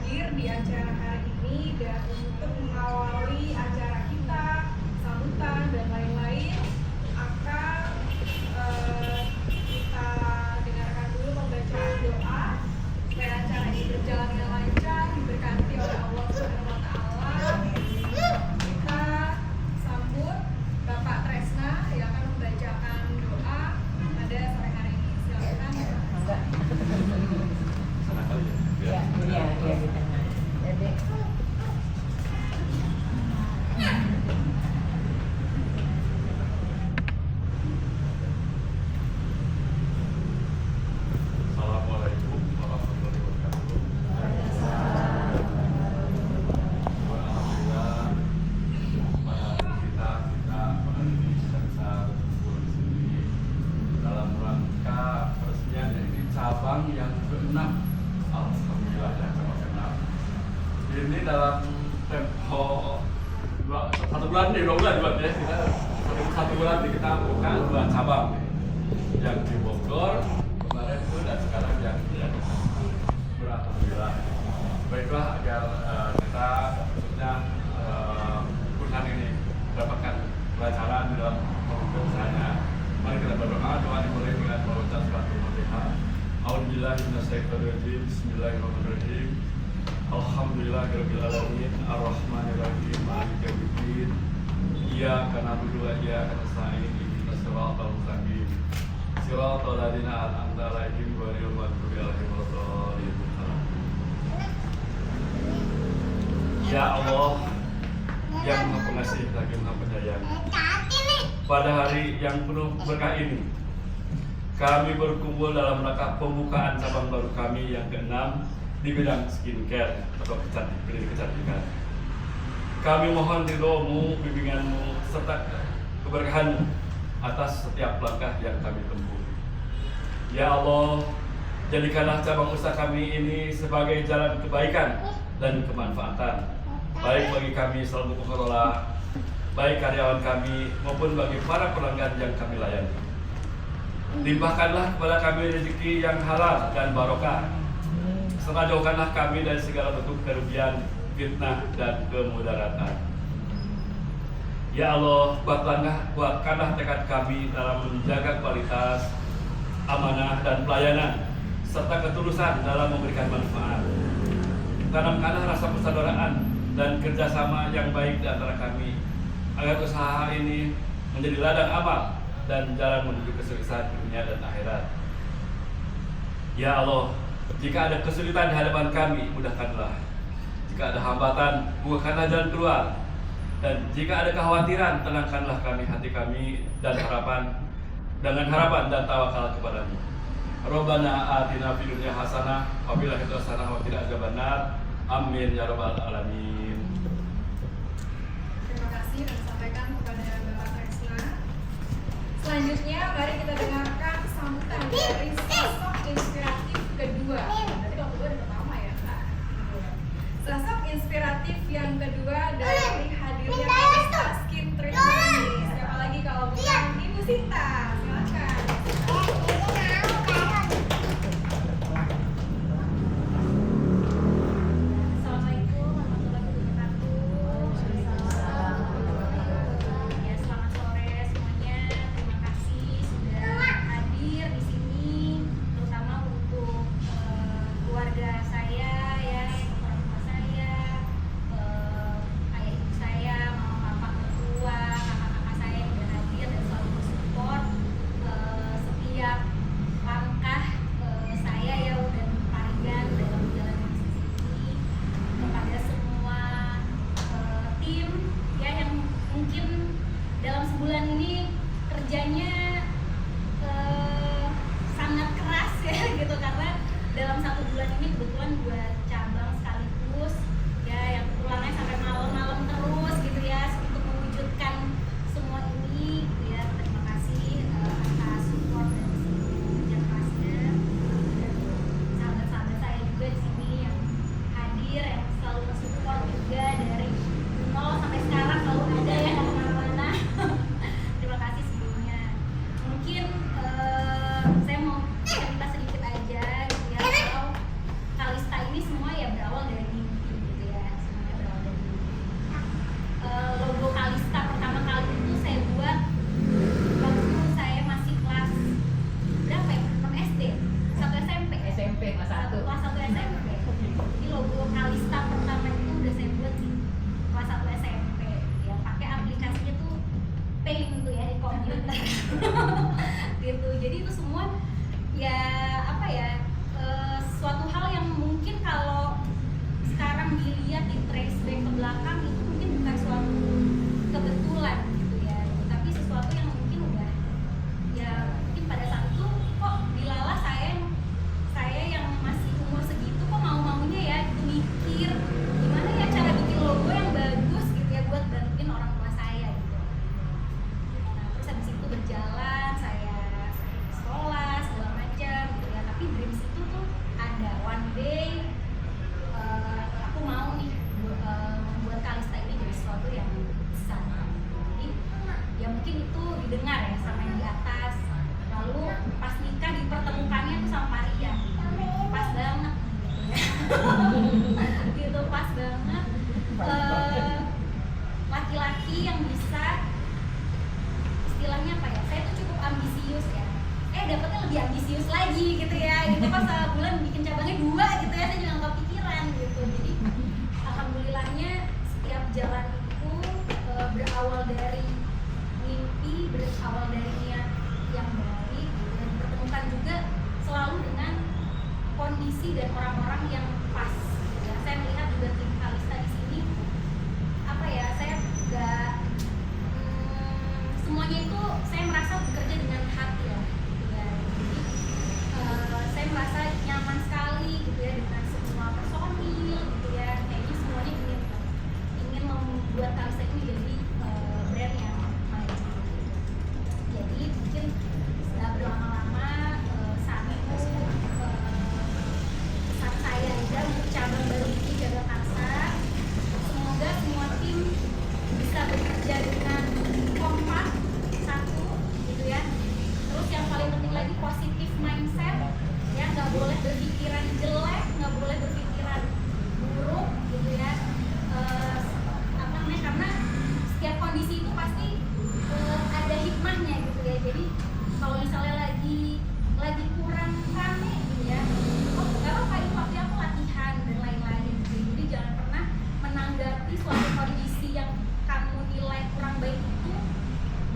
hadir di acara hari ini dan untuk mengawali acara kita, sambutan dan lain-lain akan kita dengarkan dulu pembacaan doa supaya acara ini berjalan dengan lancar, diberkati oleh Allah Subhanahu wa Ta'ala. Kita sambut Bapak Tresna yang akan membacakan doa pada sore hari ini. Silakan. Ya, di tengah. Jadi Assalamualaikum warahmatullahi wabarakatuh. Alhamdulillah pada kita hari ini bisa berkumpul di sini dalam rangka peresmian dari cabang yang ke-6. Alhamdulillah ya, cabang ke-6. Ini dalam tempo 1 bulan nih, 2 bulan ya, kita 1 bulan kita buka 2 cabang yang di Bogor kemarin itu dan sekarang yang di Alhamdulillah. Baiklah agar kita maksudnya perusahaan ini mendapatkan kelancaran di dalam melakukan usahanya. Mari kita berdoa, doa dimulai dengan membaca surat Al-Fatihah. A'udzubillahi minasyaitonirrajim. Bismillahirrahmanirrahim. Alhamdulillahirabbil alamin arrahmanirrahim maliki yaumiddin. Iyyaka na'budu wa iyyaka nasta'in ihdinas siratal mustaqim. Siratal ladzina an'amta 'alaihim ghairil maghdubi 'alaihim waladdallin. Ya Allah, yang Maha Pengasih lagi Maha Penyayang, pada hari yang penuh berkah ini, kami berkumpul dalam rangka pembukaan cabang baru kami yang ke-6 di bidang skincare atau kecantikan. Kami mohon ridho-Mu, bimbingan-Mu, serta keberkahan-Mu atas setiap langkah yang kami tempuh. Ya Allah, jadikanlah cabang usaha kami ini sebagai jalan kebaikan dan kemanfaatan, baik bagi kami selaku pengelola, baik karyawan kami maupun bagi para pelanggan yang kami layani. Limpahkanlah kepada kami rezeki yang halal dan barokah, serta jauhkanlah kami dari segala bentuk kerugian, fitnah, dan kemudaratan. Ya Allah, kuatkanlah tekad kami dalam menjaga kualitas, amanah, dan pelayanan, serta ketulusan dalam memberikan manfaat. Tanamkanlah rasa persaudaraan dan kerjasama yang baik di antara kami, agar usaha ini menjadi ladang amal dan jalan menuju kesuksesan dunia dan akhirat. Ya Allah, jika ada kesulitan di hadapan kami, mudahkanlah. Jika ada hambatan, bukakanlah jalan keluar. Dan jika ada kekhawatiran, tenangkanlah hati kami dan dengan harapan dan tawakal kepadamu. Rabbana atina fid dunya hasanah wa fil akhirati hasanah wa qina adzabannar. Amin ya rabbal alamin. Terima kasih dan disampaikan kepada Bapak Tresna. Selanjutnya mari kita dengarkan sambutan dari sosok inspiratif kedua. Berarti kalau kedua ada pertama ya, Kak. Sosok inspiratif yang kedua dari hadirnya Pesta Skin Treatment. Siapa lagi kalau bukan Ibu Sinta? Silakan. Assalamualaikum warahmatullahi wabarakatuh. Ya, selamat sore semuanya. Terima kasih sudah hadir di sini, terutama untuk keluarga saya, ya, orang tua saya, ayah ibu saya, mama papa mertua, kakak-kakak saya yang sudah hadir dan selalu bersupport setiap langkah saya ya dan Parigan dalam menjalankan bisnis ini. Kepada semua tim ya yang mungkin dalam sebulan ini kerjanya sangat keras ya gitu, karena dalam 1 bulan ini kebetulan 2 cabang sekaligus ya, yang pulangnya sampai malam-malam terus gitu ya untuk mewujudkan semua ini ya. Terima kasih atas support dan kerja kerasnya dan sahabat-sahabat saya juga di sini yang hadir, yang selalu mensupport juga dari nol sampai sekarang selalu ada ya kemana-mana. Terima kasih sebelumnya. Mungkin saya mau cerita sedikit aja gitu ya, kalau Kalista ini semua lagi gitu ya, gitu pas bulan bikin cabangnya 2 gitu ya, saya juga nggak kepikiran gitu. Jadi alhamdulillahnya setiap jalan itu berawal dari mimpi, berawal dari niat yang baik gitu, dan dipertemukan juga selalu dengan kondisi dan orang-orang yang pas gitu ya. Saya melihat juga tim Kalista di sini apa ya, saya nggak semuanya itu saya merasa bekerja dengan hati lah gitu ya. Jadi saya merasa nyaman sekali gitu ya dengan semua personil gitu ya. Kayaknya semuanya ingin membuat Kalista ini jadi brand yang baik gitu. Jadi mungkin setelah berlama-lama saat itu pesan saya aja untuk cabang baru ini jaga Kalista, semoga semua tim bisa bekerja dengan kompak satu gitu ya. Terus yang paling penting lagi positif mindset ya, nggak boleh berpikiran jelek, nggak boleh berpikiran buruk gitu ya. Apa namanya, karena setiap kondisi itu pasti ada hikmahnya gitu ya. Jadi kalau misalnya lagi kurang rame gitu ya, oh nggak apa-apa, ini waktu aku latihan dan lain-lain gitu. Jadi jangan pernah menanggapi suatu kondisi yang kamu nilai kurang baik itu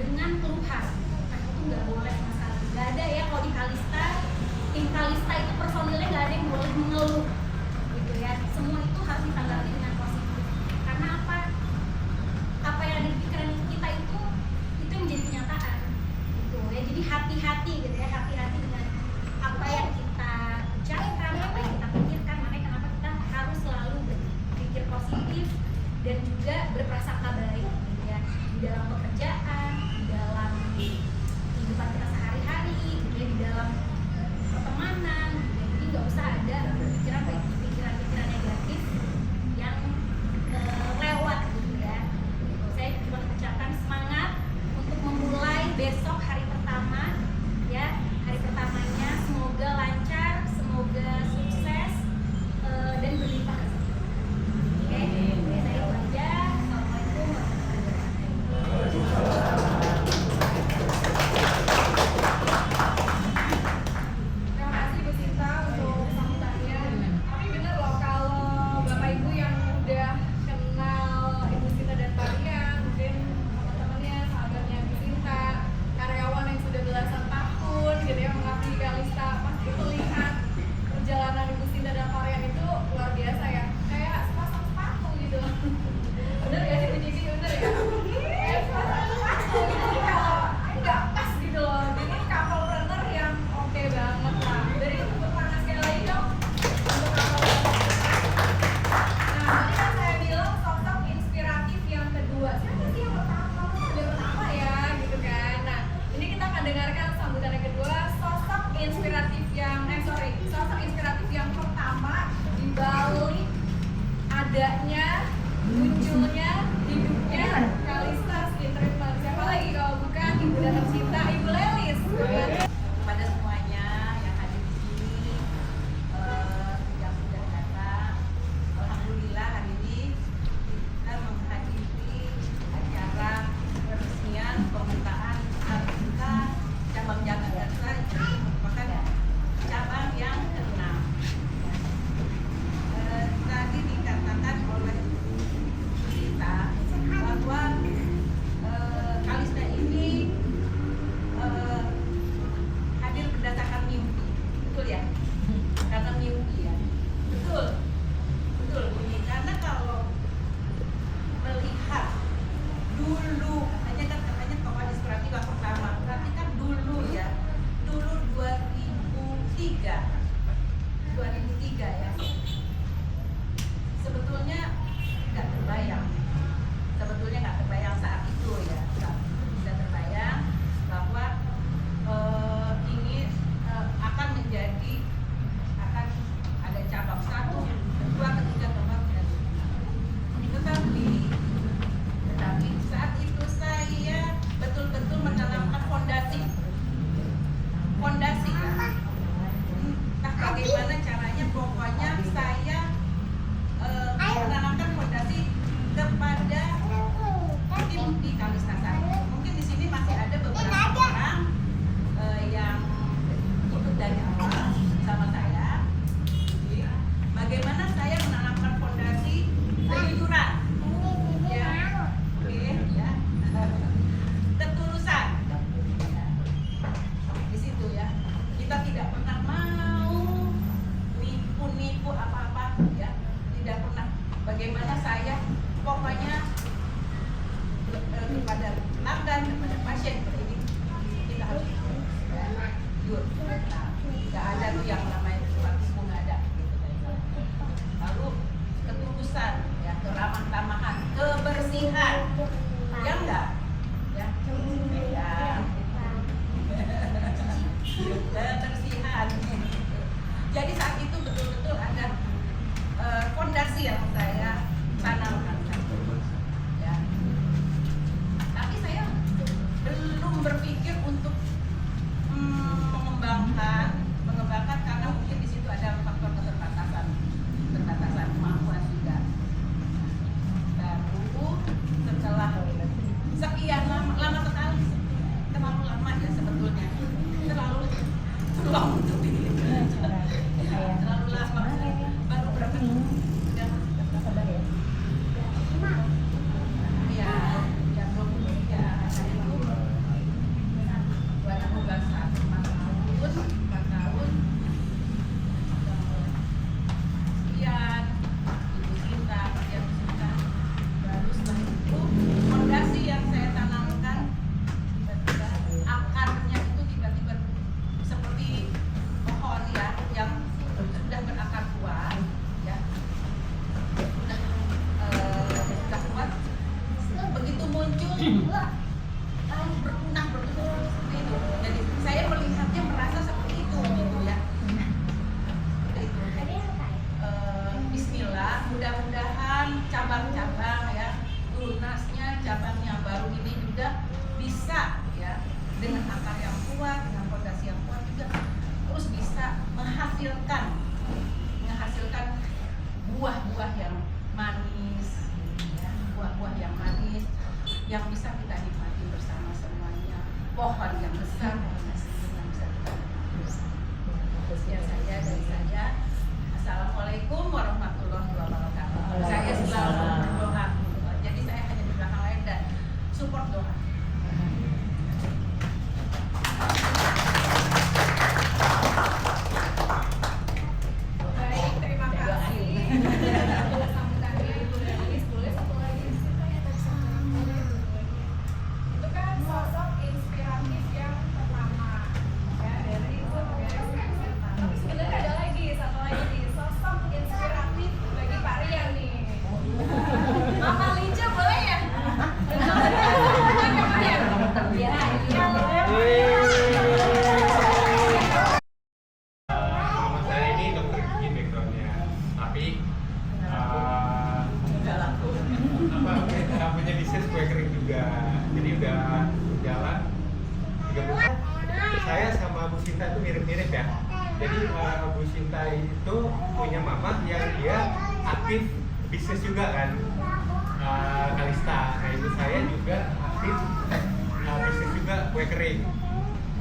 dengan keluhan. Nah itu nggak boleh sama sekali. Nggak ada ya kalau di Kalista, tim Kalista itu personilnya nggak ada yang boleh mengeluh gitu ya. Semua itu harus ditanggapi dengan positif. Karena apa yang ada di pikiran kita itu yang menjadi kenyataan gitu ya. Jadi hati-hati gitu ya, hati-hati dengan apa yang kita ucapkan, apa yang kita pikirkan. Makanya kenapa kita harus selalu berpikir positif dan juga berprasangka baik gitu ya, di dalam pekerjaan, di dalam kehidupan kita sehari-hari gitu ya, di dalam pertemanan gitu ya. Jadi nggak usah ada pikiran-pikiran negatif yang lewat gitu ya. Gitu. Saya cuma mengucapkan semangat untuk memulai besok hari pertama ya, hari pertamanya semoga lancar, semoga sukses dan berlimpah rezeki. Oke, saya itu aja. Assalamualaikum warahmatullahi wabarakatuh. Terima kasih Bu Sinta untuk sambutannya. Tapi bener loh, kalau Bapak Ibu yang udah kenal Ibu Sinta dan Parian, mungkin teman-temannya, sahabatnya Bu Sinta, karyawan yang sudah belasan tahun gitu ya mengabdi di Kalista, pasti melihat perjalanan Ibu Sinta dan Parian itu luar biasa ya. Kayak sepasang sepatu gitu. Bener gak sih Bu Cici? Bener ya? Kayak sepasang sepatu gitu. Jadi kalau nggak pas gitu loh. Jadi couple-planner yang oke banget lah. Dari tepuk tangan sekali lagi dong untuk couple-planner. Nah, tadi kan saya bilang sosok inspiratif yang kedua. Siapa sih yang pertama? Yang pertama ya, gitu kan. Nah, ini kita akan dengarkan sambutan yang kedua, sosok inspiratif yang pertama di balik adanya, munculnya, hidupnya Kalista Skin Treatment. Siapa lagi kalau bukan Ibu dan tercinta Ibu Lelis. Kepada semuanya yang hadir di sini, yang sudah datang, alhamdulillah hari ini kita menghadiri acara peresmian pembukaan Kalista cabang Jakarta. Ini merupakan cabang yang ke-6. Tadi dikatakan oleh Cinta itu punya mama yang dia aktif bisnis juga kan, Kalista. Nah, ibu saya juga aktif bisnis juga kue kering.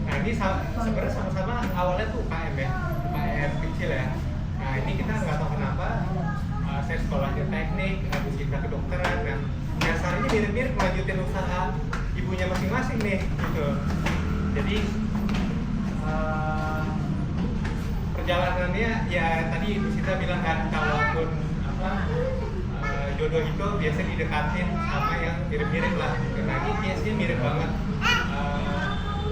Nah ini sebenarnya sama-sama awalnya tuh UKM ya, UKM kecil ya. Nah ini kita nggak tahu kenapa saya sekolahnya teknik, habis kita kedokteran, dan dasarnya mirip-mirip melanjutin usaha ibunya masing-masing nih gitu. Jadi perjalanannya ya tadi Ibu Sita bilang kan, kalaupun jodoh itu biasa didekatin sama yang mirip-mirip lah. Karena ini biasanya mirip banget.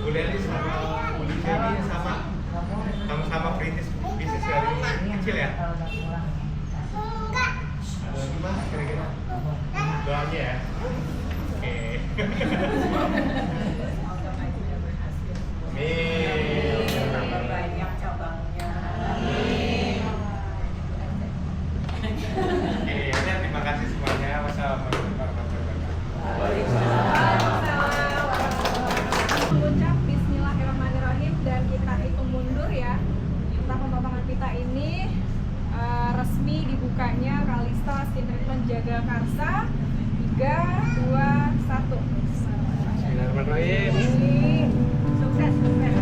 Bu Leli sama Bu Lisa ini sama perintis bisnis dari kecil ya. Gimana kira-kira doanya ya? Oke. Semoga majunya berhasil. Amin. Tambah banyak cabangnya. Oke, ya, terima kasih semuanya. Wassalamualaikum warahmatullahi wabarakatuh. Mengucap Bismillahirrahmanirrahim dan kita hitung mundur ya. Kita pemotongan pita ini resmi dibukanya Kalista Skin Treatment Jagakarsa. 3, 2, 1. Bismillahirrahmanirrahim. Sukses, sukses.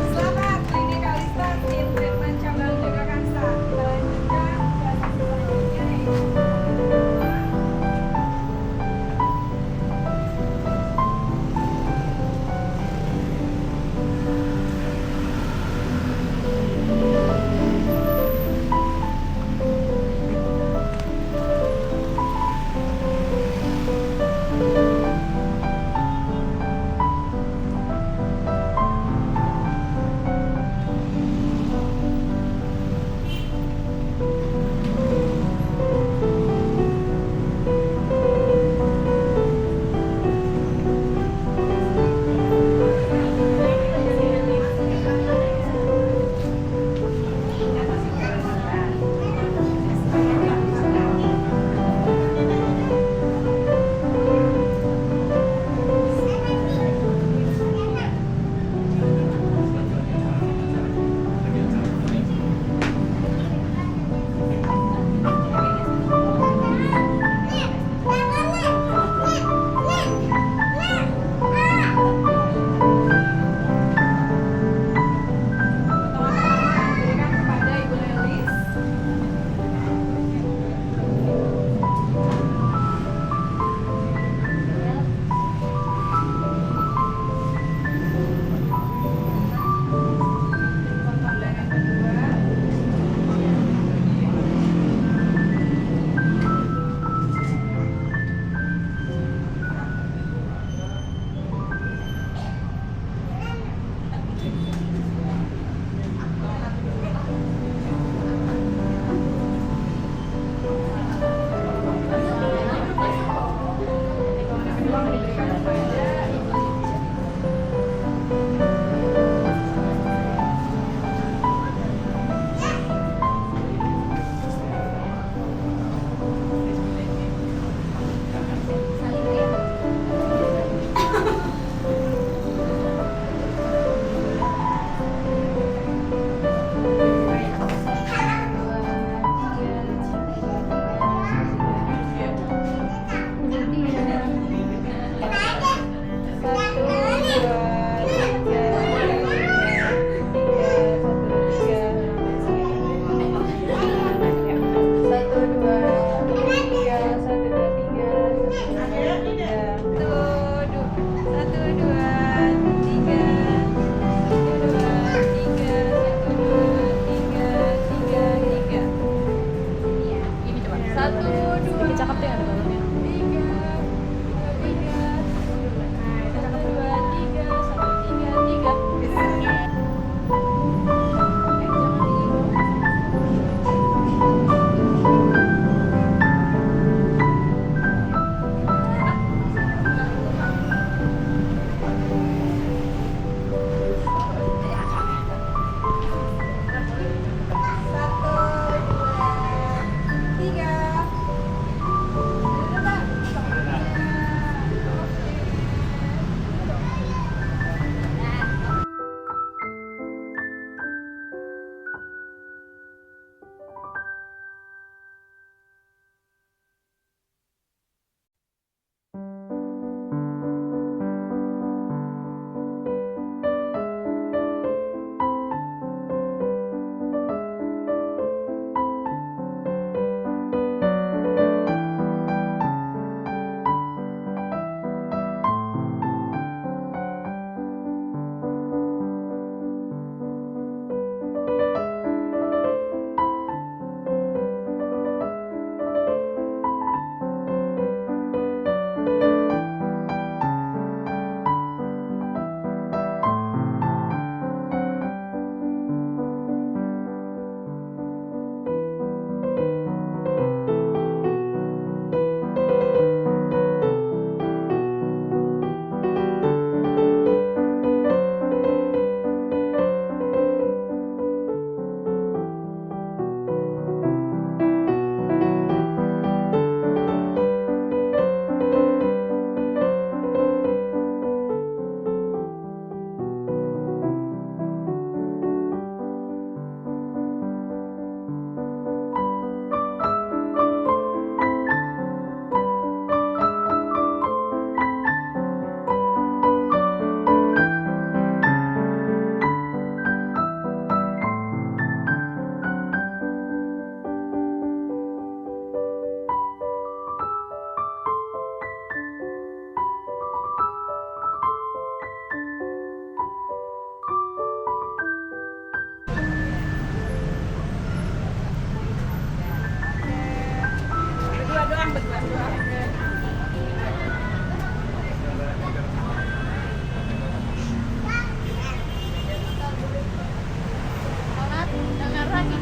Selamat, ini Kalista Skin Treatment cabang Jagakarsa. Kita lanjutkan ke sesi selanjutnya yaitu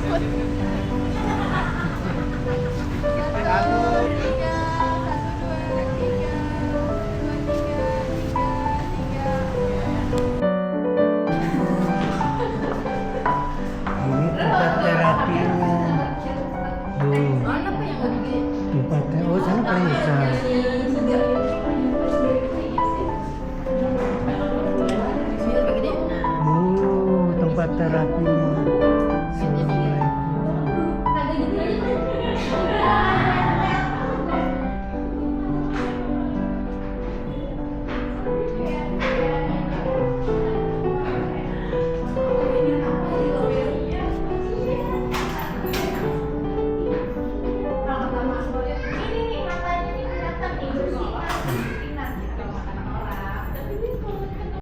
Ini tempat terapinya. Tuh. Tempatnya, oh sana paling besar. Tempat terapinya.